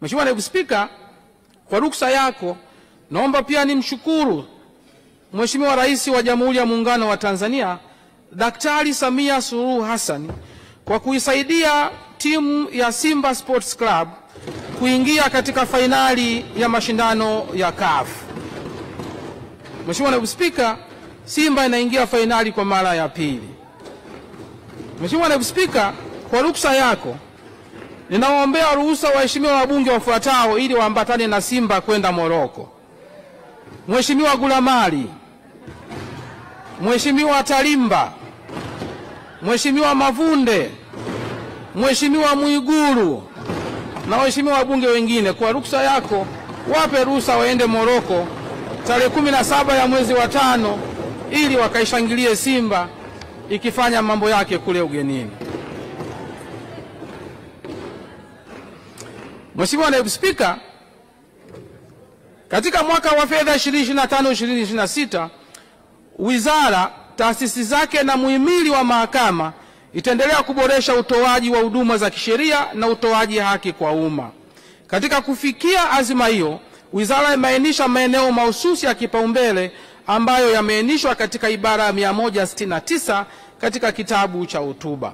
Mheshimiwa Naibu Spika, kwa ruksa yako naomba pia nimshukuru Mheshimiwa Rais wa Jamhuri ya Muungano wa Tanzania Daktari Samia Suluhu Hassan kwa kuisaidia timu ya Simba Sports Club kuingia katika fainali ya mashindano ya CAF. Mheshimiwa Naibu Spika, Simba inaingia fainali kwa mara ya pili. Mheshimiwa Naibu Spika, kwa ruksa yako ninawaombea ruhusa waheshimiwa wabunge wafuatao ili waambatane na Simba kwenda Moroko: Mheshimiwa Gulamali, Mheshimiwa Talimba, Mheshimiwa Mavunde, Mheshimiwa Mwigulu na waheshimiwa wabunge wengine. Kwa ruksa yako wape ruhusa waende Moroko tarehe 17 ya mwezi wa 5 ili wakaishangilie Simba ikifanya mambo yake kule ugenini. Mheshimiwa Naibu Spika, katika mwaka wa fedha 2025-2026 wizara, taasisi zake na muhimili wa mahakama itaendelea kuboresha utoaji wa huduma za kisheria na utoaji haki kwa umma. Katika kufikia azima hiyo, wizara imeainisha maeneo mahususi ya kipaumbele ambayo yameainishwa katika ibara ya 169 katika kitabu cha hotuba.